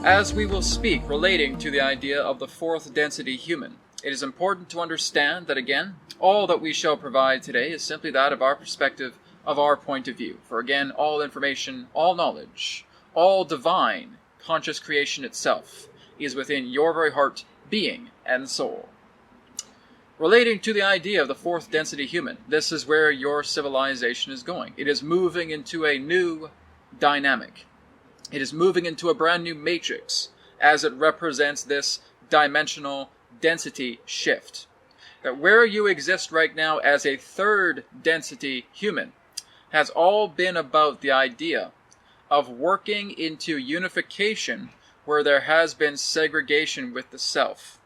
As we will speak relating to the idea of the fourth density human, it is important to understand that, again, all that we shall provide today is simply that of our perspective, of our point of view. For again, all information, all knowledge, all divine, conscious creation itself is within your very heart, being, and soul. Relating to the idea of the fourth density human, this is where your civilization is going. It is moving into a new dynamic. It is moving into a brand new matrix as it represents this dimensional density shift. That where you exist right now as a third density human has all been about the idea of working into unification where there has been segregation with the self.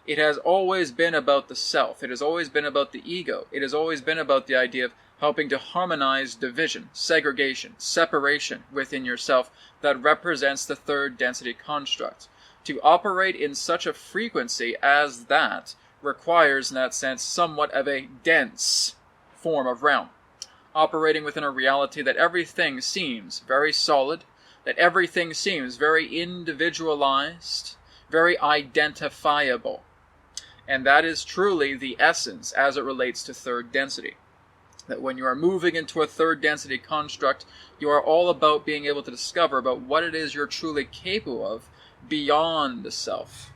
It has always been about the self. It has always been about the ego. It has always been about the idea of helping to harmonize division, segregation, separation within yourself that represents the third density construct. To operate in such a frequency as that requires, in that sense, somewhat of a dense form of realm. Operating within a reality that everything seems very solid, that everything seems very individualized, very identifiable. And that is truly the essence as it relates to third density. That when you are moving into a third density construct, you are all about being able to discover about what it is you're truly capable of beyond the self.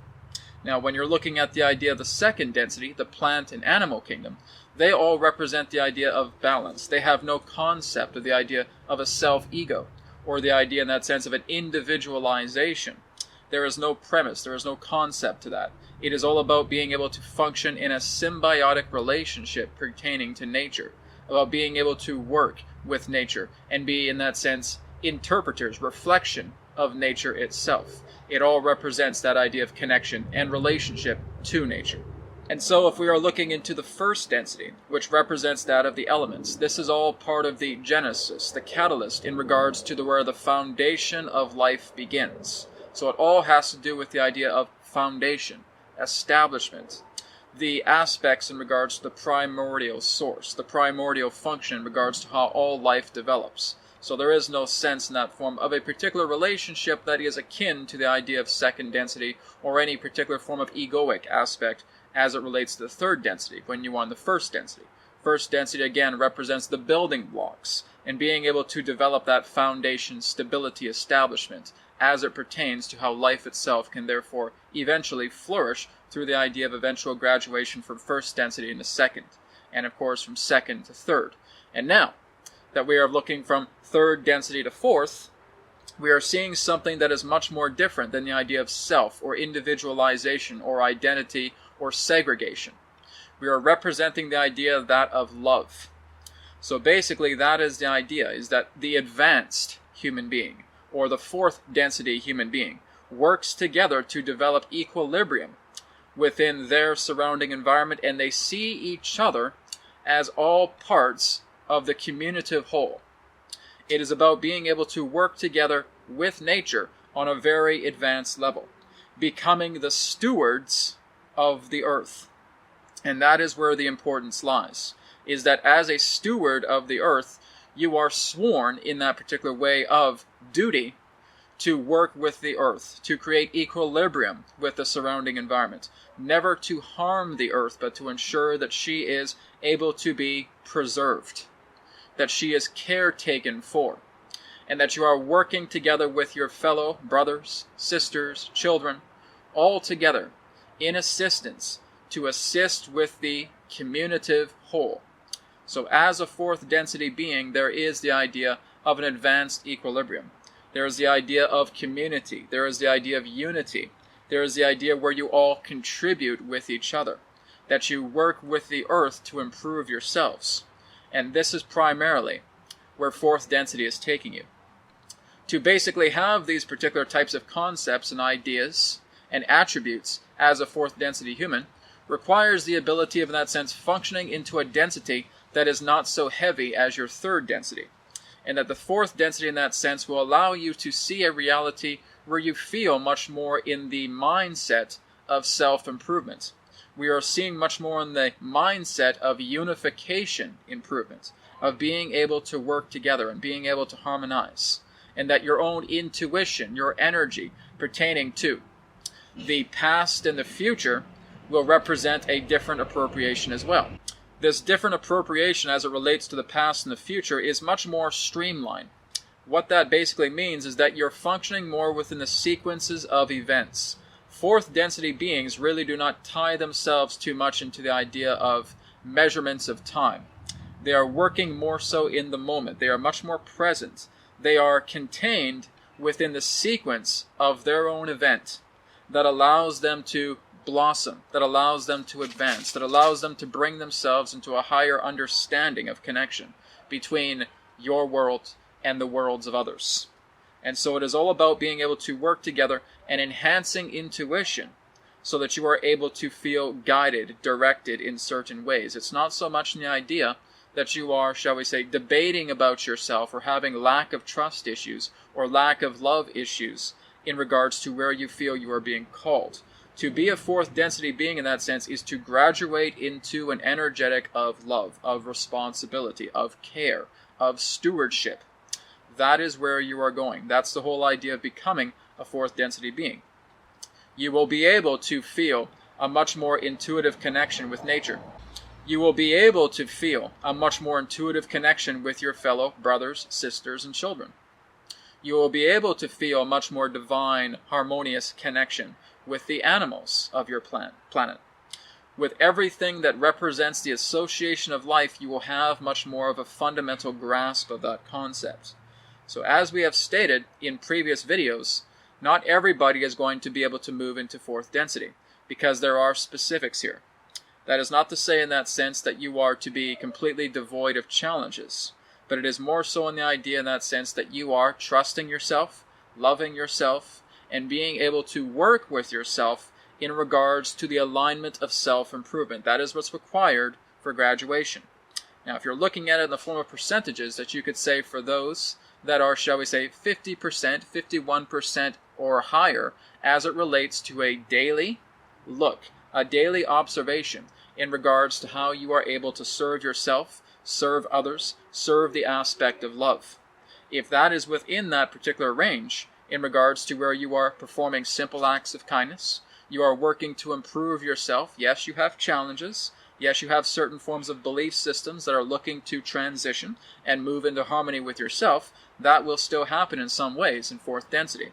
Now, when you're looking at the idea of the second density, the plant and animal kingdom, they all represent the idea of balance. They have no concept of the idea of a self-ego, or the idea in that sense of an individualization. There is no premise, there is no concept to that. It is all about being able to function in a symbiotic relationship pertaining to nature, about being able to work with nature and be, in that sense, interpreters, reflection of nature itself. It all represents that idea of connection and relationship to nature. And so if we are looking into the first density, which represents that of the elements, this is all part of the genesis, the catalyst in regards to where the foundation of life begins. So it all has to do with the idea of foundation, establishment, the aspects in regards to the primordial source, the primordial function in regards to how all life develops. So there is no sense in that form of a particular relationship that is akin to the idea of second density or any particular form of egoic aspect as it relates to the third density when you are on the first density. First density again represents the building blocks and being able to develop that foundation, stability, establishment as it pertains to how life itself can therefore eventually flourish through the idea of eventual graduation from first density into second, and of course from second to third. And now that we are looking from third density to fourth, we are seeing something that is much more different than the idea of self or individualization or identity or segregation. We are representing the idea of that of love. So basically that is the idea, is that the advanced human being, or the fourth density human being, works together to develop equilibrium within their surrounding environment, and they see each other as all parts of the communitive whole. It is about being able to work together with nature on a very advanced level, becoming the stewards of the earth. And that is where the importance lies, is that as a steward of the earth, you are sworn in that particular way of duty to work with the earth, to create equilibrium with the surrounding environment, never to harm the earth, but to ensure that she is able to be preserved, that she is caretaken for, and that you are working together with your fellow brothers, sisters, children, all together in assistance to assist with the communitive whole. So as a fourth density being, there is the idea of an advanced equilibrium. There is the idea of community. There is the idea of unity. There is the idea where you all contribute with each other, that you work with the earth to improve yourselves. And this is primarily where fourth density is taking you. To basically have these particular types of concepts and ideas and attributes as a fourth density human requires the ability of, in that sense, functioning into a density that is not so heavy as your third density. And that the fourth density in that sense will allow you to see a reality where you feel much more in the mindset of self-improvement. We are seeing much more in the mindset of unification improvement, of being able to work together and being able to harmonize. and that your own intuition, your energy pertaining to the past and the future will represent a different appropriation as well. This different appropriation as it relates to the past and the future is much more streamlined. What that basically means is that you're functioning more within the sequences of events. Fourth density beings really do not tie themselves too much into the idea of measurements of time. They are working more so in the moment. They are much more present. They are contained within the sequence of their own event that allows them to blossom, that allows them to advance, that allows them to bring themselves into a higher understanding of connection between your world and the worlds of others. And so it is all about being able to work together and enhancing intuition so that you are able to feel guided, directed in certain ways. It's not so much in the idea that you are, shall we say, debating about yourself or having lack of trust issues or lack of love issues in regards to where you feel you are being called. To be a fourth density being in that sense is to graduate into an energetic of love, of responsibility, of care, of stewardship. That is where you are going. That's the whole idea of becoming a fourth density being. You will be able to feel a much more intuitive connection with nature. You will be able to feel a much more intuitive connection with your fellow brothers, sisters, and children. You will be able to feel a much more divine, harmonious connection with the animals of your planet. With everything that represents the association of life, you will have much more of a fundamental grasp of that concept. So as we have stated in previous videos, not everybody is going to be able to move into fourth density, because there are specifics here. That is not to say in that sense that you are to be completely devoid of challenges, but it is more so in the idea in that sense that you are trusting yourself, loving yourself, and being able to work with yourself in regards to the alignment of self-improvement. That is what's required for graduation. Now, if you're looking at it in the form of percentages, that you could say for those that are, shall we say, 50%, 51% or higher as it relates to a daily look, a daily observation in regards to how you are able to serve yourself, serve others, serve the aspect of love. If that is within that particular range, in regards to where you are performing simple acts of kindness, you are working to improve yourself. Yes, you have challenges. Yes, you have certain forms of belief systems that are looking to transition and move into harmony with yourself. That will still happen in some ways in fourth density.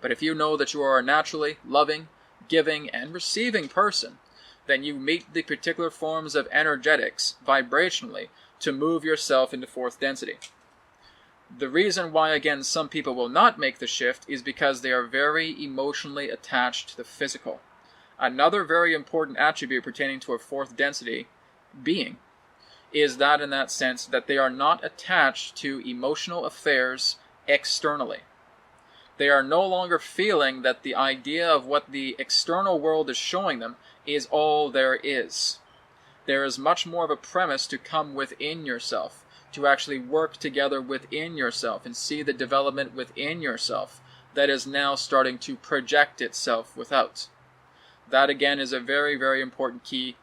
But if you know that you are a naturally loving, giving, and receiving person, then you meet the particular forms of energetics vibrationally to move yourself into fourth density. The reason why, again, some people will not make the shift is because they are very emotionally attached to the physical. Another very important attribute pertaining to a fourth density being is that in that sense that they are not attached to emotional affairs externally. They are no longer feeling that the idea of what the external world is showing them is all there is. There is much more of a premise to come within yourself, to actually work together within yourself and see the development within yourself that is now starting to project itself without. That again is a very, very important key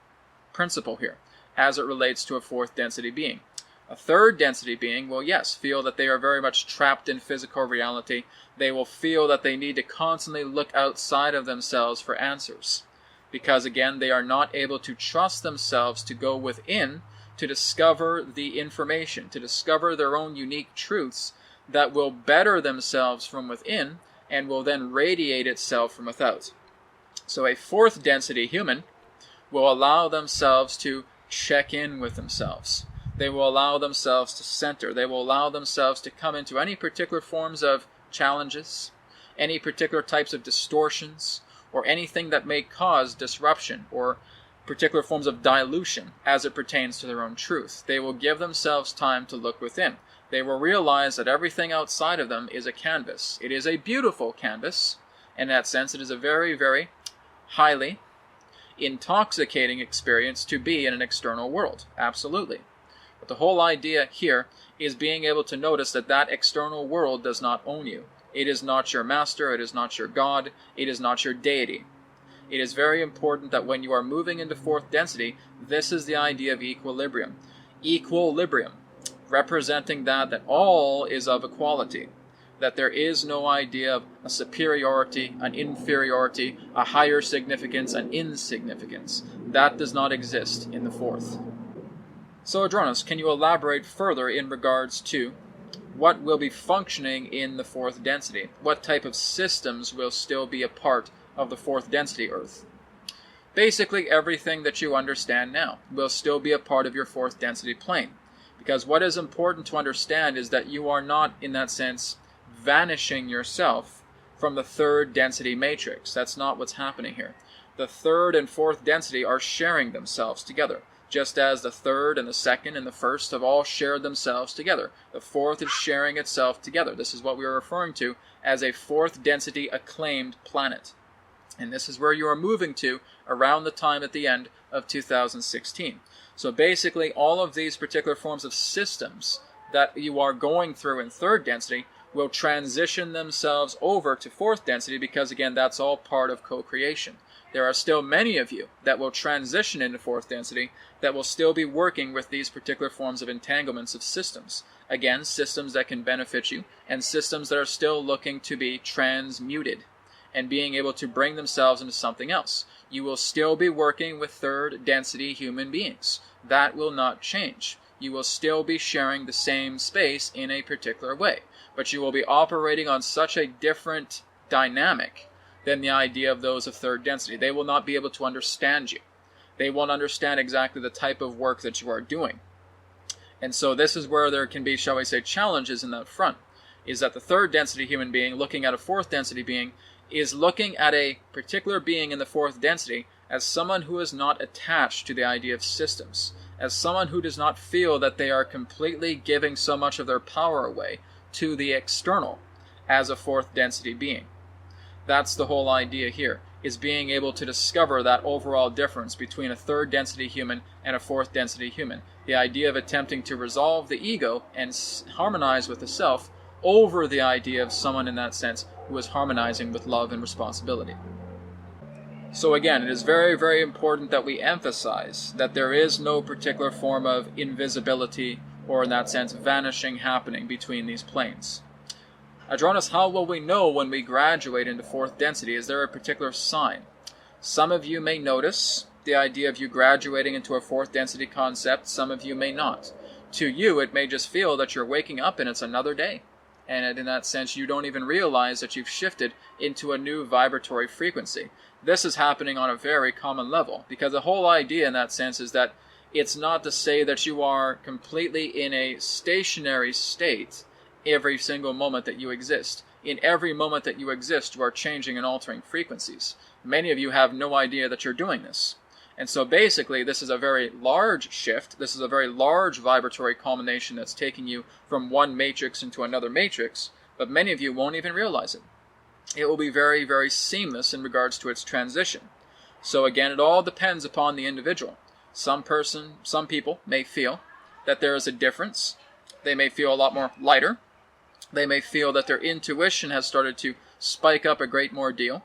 principle here as it relates to a fourth density being. A third density being will, yes, feel that they are very much trapped in physical reality. They will feel that they need to constantly look outside of themselves for answers. Because again, they are not able to trust themselves to go within to discover the information, to discover their own unique truths that will better themselves from within and will then radiate itself from without. So a fourth density human will allow themselves to check in with themselves. They will allow themselves to center. They will allow themselves to come into any particular forms of challenges, any particular types of distortions, or anything that may cause disruption or particular forms of dilution as it pertains to their own truth. They will give themselves time to look within. They will realize that everything outside of them is a canvas. It is a beautiful canvas. In that sense, it is a very, very highly intoxicating experience to be in an external world. Absolutely. But the whole idea here is being able to notice that that external world does not own you. It is not your master. It is not your God. It is not your deity. It is very important that when you are moving into fourth density, this is the idea of equilibrium. Equilibrium, representing that all is of equality. that there is no idea of a superiority, an inferiority, a higher significance, an insignificance. That does not exist in the fourth. So Adronis, can you elaborate further in regards to what will be functioning in the fourth density? What type of systems will still be a part of the fourth density Earth? Basically everything that you understand now will still be a part of your fourth density plane. Because what is important to understand is that you are not, in that sense, vanishing yourself from the third density matrix. That's not what's happening here. The third and fourth density are sharing themselves together, just as the third and the second and the first have all shared themselves together. The fourth is sharing itself together. This is what we are referring to as a fourth density acclaimed planet. And this is where you are moving to around the time at the end of 2016. So basically all of these particular forms of systems that you are going through in third density will transition themselves over to fourth density, because again, that's all part of co-creation. There are still many of you that will transition into fourth density that will still be working with these particular forms of entanglements of systems. Again, systems that can benefit you, and systems that are still looking to be transmuted and being able to bring themselves into something else. You will still be working with third density human beings. That will not change. You will still be sharing the same space in a particular way, but you will be operating on such a different dynamic than the idea of those of third density. They will not be able to understand you. They won't understand exactly the type of work that you are doing. And so this is where there can be, shall we say, challenges in that front, is that the third density human being looking at a fourth density being is looking at a particular being in the fourth density as someone who is not attached to the idea of systems, as someone who does not feel that they are completely giving so much of their power away to the external as a fourth density being. That's the whole idea here, is being able to discover that overall difference between a third density human and a fourth density human. The idea of attempting to resolve the ego and harmonize with the self over the idea of someone in that sense who is harmonizing with love and responsibility. So again, it is very, very important that we emphasize that there is no particular form of invisibility or, in that sense, vanishing happening between these planes. Adronis, how will we know when we graduate into fourth density? Is there a particular sign? Some of you may notice the idea of you graduating into a fourth density concept. Some of you may not. To you, it may just feel that you're waking up and it's another day. And in that sense, you don't even realize that you've shifted into a new vibratory frequency. This is happening on a very common level, because the whole idea in that sense is that it's not to say that you are completely in a stationary state every single moment that you exist. In every moment that you exist, you are changing and altering frequencies. Many of you have no idea that you're doing this. And so basically, this is a very large shift. This is a very large vibratory culmination that's taking you from one matrix into another matrix, but many of you won't even realize it. It will be very, very seamless in regards to its transition. So again, it all depends upon the individual. Some people may feel that there is a difference. They may feel a lot more lighter. They may feel that their intuition has started to spike up a great more deal.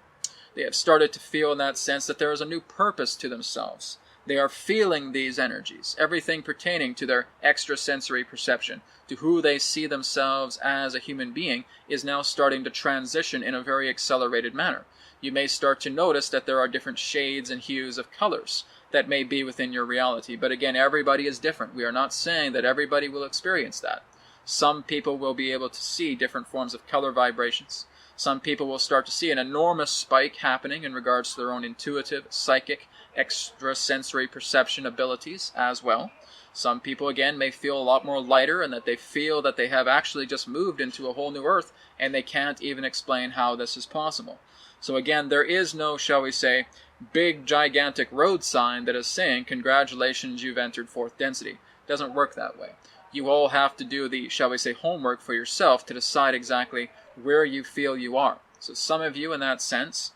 They have started to feel in that sense that there is a new purpose to themselves. They are feeling these energies, everything pertaining to their extrasensory perception, to who they see themselves as a human being, is now starting to transition in a very accelerated manner. You may start to notice that there are different shades and hues of colors that may be within your reality. But again, everybody is different. We are not saying that everybody will experience that. Some people will be able to see different forms of color vibrations. Some people will start to see an enormous spike happening in regards to their own intuitive, psychic, extrasensory perception abilities as well. Some people, again, may feel a lot more lighter, and that they feel that they have actually just moved into a whole new earth, and they can't even explain how this is possible. So again, there is no, shall we say, big, gigantic road sign that is saying, congratulations, you've entered fourth density. It doesn't work that way. You all have to do the, shall we say, homework for yourself to decide exactly where you feel you are. So some of you, in that sense,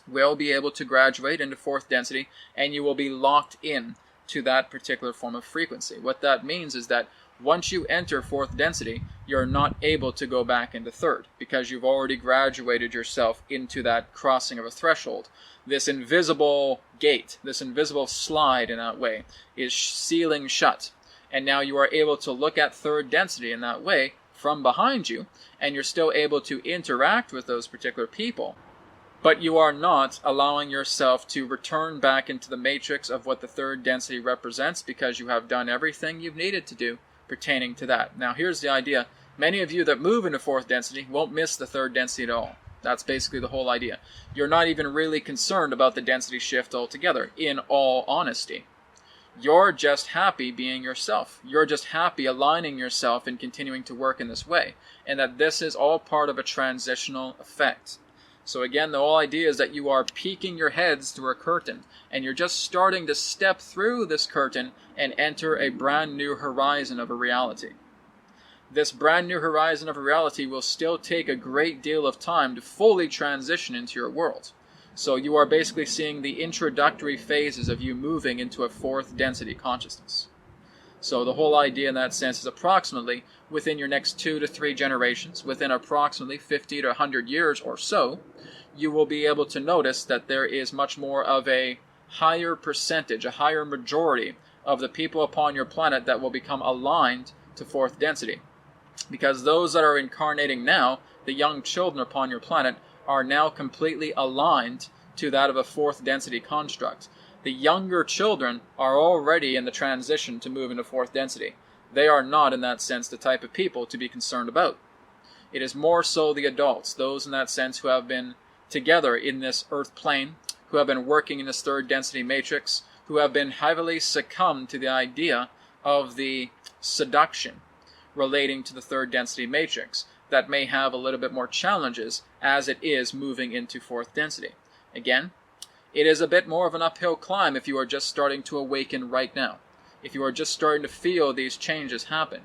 will be able to graduate into fourth density, and you will be locked in to that particular form of frequency. What that means is that once you enter fourth density, you're not able to go back into third, because you've already graduated yourself into that crossing of a threshold. This invisible gate, this invisible slide in that way, is sealing shut. And now you are able to look at third density in that way from behind you, and you're still able to interact with those particular people, but you are not allowing yourself to return back into the matrix of what the third density represents, because you have done everything you've needed to do pertaining to that. Now here's the idea. Many of you that move into fourth density won't miss the third density at all. That's basically the whole idea. You're not even really concerned about the density shift altogether, in all honesty. You're just happy being yourself. You're just happy aligning yourself and continuing to work in this way, and that this is all part of a transitional effect. So again, the whole idea is that you are peeking your heads through a curtain, and you're just starting to step through this curtain and enter a brand new horizon of a reality. This brand new horizon of a reality will still take a great deal of time to fully transition into your world. So you are basically seeing the introductory phases of you moving into a fourth density consciousness. So the whole idea in that sense is approximately within your next 2 to 3 generations, within approximately 50 to 100 years or so, you will be able to notice that there is much more of a higher percentage, a higher majority of the people upon your planet that will become aligned to fourth density. Because those that are incarnating now, the young children upon your planet, are now completely aligned to that of a fourth density construct. The younger children are already in the transition to move into fourth density. They are not, in that sense, the type of people to be concerned about. It is more so the adults, those in that sense who have been together in this earth plane, who have been working in this third density matrix, who have been heavily succumbed to the idea of the seduction relating to the third density matrix, that may have a little bit more challenges as it is moving into fourth density. Again, it is a bit more of an uphill climb if you are just starting to awaken right now, if you are just starting to feel these changes happen.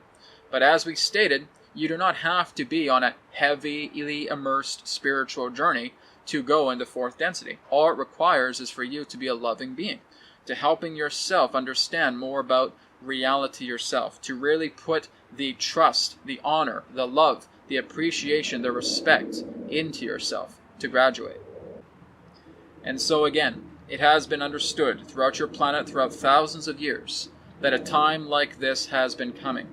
But as we stated, you do not have to be on a heavily immersed spiritual journey to go into fourth density. All it requires is for you to be a loving being, to helping yourself understand more about reality yourself, to really put the trust, the honor, the love, the appreciation, the respect into yourself to graduate. And so again, it has been understood throughout your planet, throughout thousands of years, that a time like this has been coming,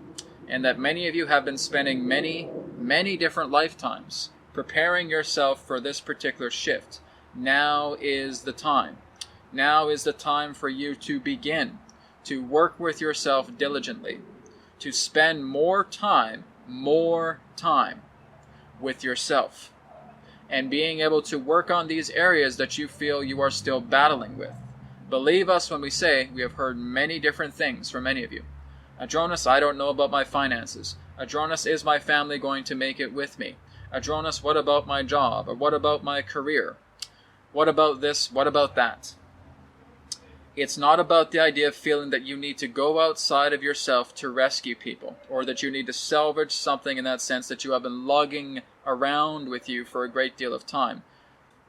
and that many of you have been spending many different lifetimes preparing yourself for this particular shift. Now is the time. Now is the time for you to begin to work with yourself diligently, to spend more time with yourself, and being able to work on these areas that you feel you are still battling with. Believe us when we say we have heard many different things from many of you. Adronis, I don't know about my finances. Adronis, is my family going to make it with me? Adronis, what about my job? Or what about my career? What about this? What about that? It's not about the idea of feeling that you need to go outside of yourself to rescue people, or that you need to salvage something in that sense that you have been lugging around with you for a great deal of time.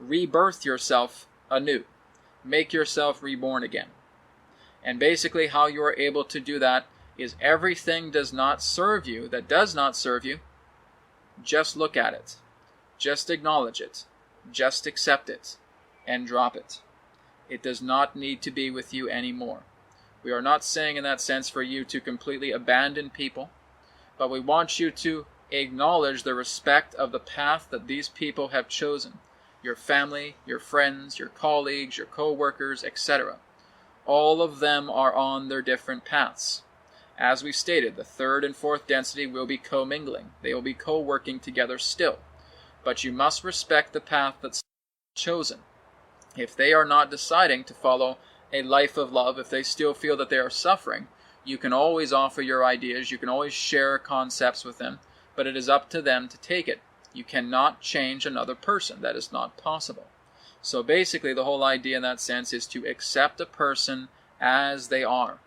Rebirth yourself anew. Make yourself reborn again. And basically how you are able to do that is everything does not serve you, that does not serve you, just look at it. Just acknowledge it. Just accept it. And drop it. It does not need to be with you anymore. We are not saying in that sense for you to completely abandon people, but we want you to acknowledge the respect of the path that these people have chosen. Your family, your friends, your colleagues, your co-workers, etc. All of them are on their different paths. As we stated, the third and fourth density will be co-mingling. They will be co-working together still. But you must respect the path that's chosen. If they are not deciding to follow a life of love, if they still feel that they are suffering, you can always offer your ideas, you can always share concepts with them, but it is up to them to take it. You cannot change another person. That is not possible. So basically the whole idea in that sense is to accept a person as they are.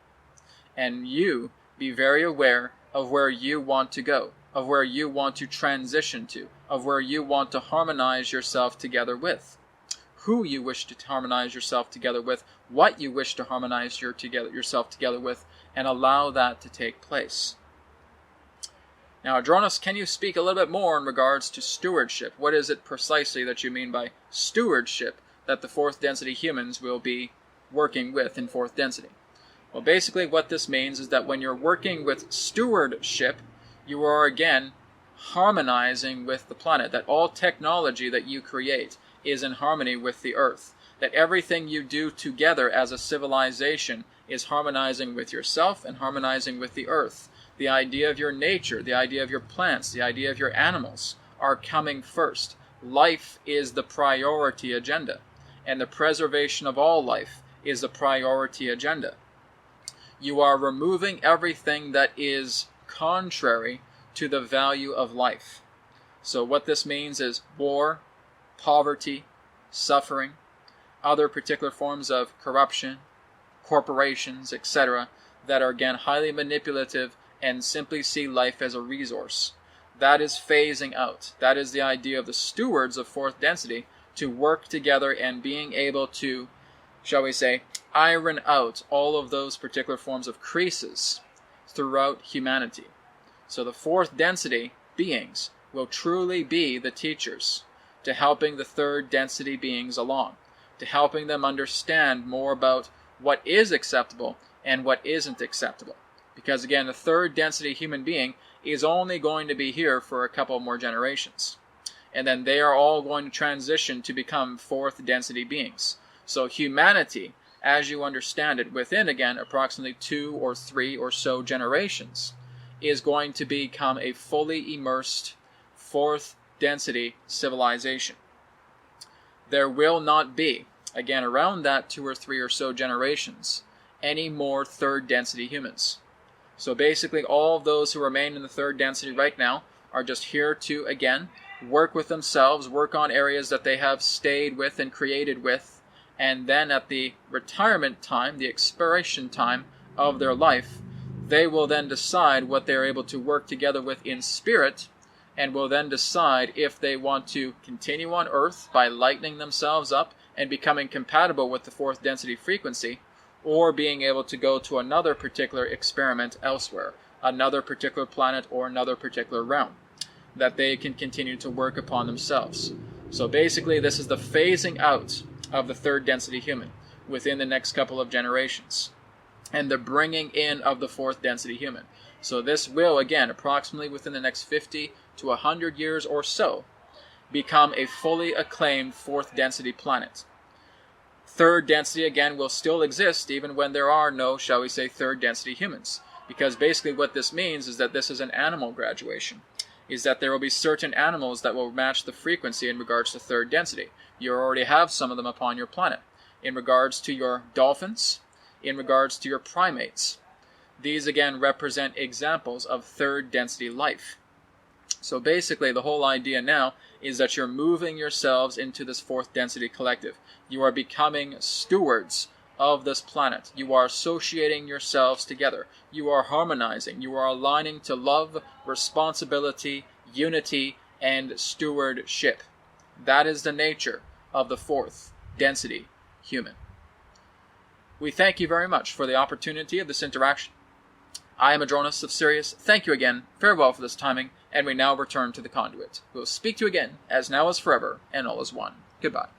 And you be very aware of where you want to go, of where you want to transition to, of where you want to harmonize yourself together with. Who you wish to harmonize yourself together with, what you wish to harmonize yourself together with, and allow that to take place. Now, Adronis, can you speak a little bit more in regards to stewardship? What is it precisely that you mean by stewardship that the fourth density humans will be working with in fourth density? Well, basically what this means is that when you're working with stewardship, you are again harmonizing with the planet, that all technology that you create is in harmony with the earth, that everything you do together as a civilization is harmonizing with yourself and harmonizing with the earth. The idea of your nature, the idea of your plants, the idea of your animals are coming first. Life is the priority agenda, and the preservation of all life is the priority agenda. You are removing everything that is contrary to the value of life. So what this means is war, poverty, suffering, other particular forms of corruption, corporations, etc., that are again highly manipulative and simply see life as a resource. That is phasing out. That is the idea of the stewards of fourth density, to work together and being able to, shall we say, iron out all of those particular forms of creases throughout humanity. So the fourth density beings will truly be the teachers to helping the third density beings along, to helping them understand more about what is acceptable and what isn't acceptable. Because again, the third density human being is only going to be here for a couple more generations. And then they are all going to transition to become fourth density beings. So humanity, as you understand it, within again approximately 2 or 3 or so generations, is going to become a fully immersed fourth density civilization. There will not be, again around that 2 or 3 or so generations, any more third density humans. So basically all of those who remain in the third density right now are just here to, again, work with themselves, work on areas that they have stayed with and created with, and then at the retirement time, the expiration time of their life, they will then decide what they're able to work together with in spirit, and will then decide if they want to continue on Earth by lightening themselves up and becoming compatible with the fourth density frequency, or being able to go to another particular experiment elsewhere, another particular planet or another particular realm, that they can continue to work upon themselves. So basically this is the phasing out of the third density human within the next couple of generations, and the bringing in of the fourth density human. So this will, again, approximately within the next 50 to 100 years or so, become a fully acclaimed fourth density planet. Third density, again, will still exist even when there are no, shall we say, third density humans. Because basically what this means is that this is an animal graduation. Is that there will be certain animals that will match the frequency in regards to third density. You already have some of them upon your planet. In regards to your dolphins, in regards to your primates. These again represent examples of third density life. So basically the whole idea now is that you're moving yourselves into this fourth density collective. You are becoming stewards of this planet. You are associating yourselves together. You are harmonizing. You are aligning to love, responsibility, unity, and stewardship. That is the nature of the fourth density human. We thank you very much for the opportunity of this interaction. I am Adronis of Sirius. Thank you again. Farewell for this timing, and we now return to the conduit. We will speak to you again, as now is forever, and all is one. Goodbye.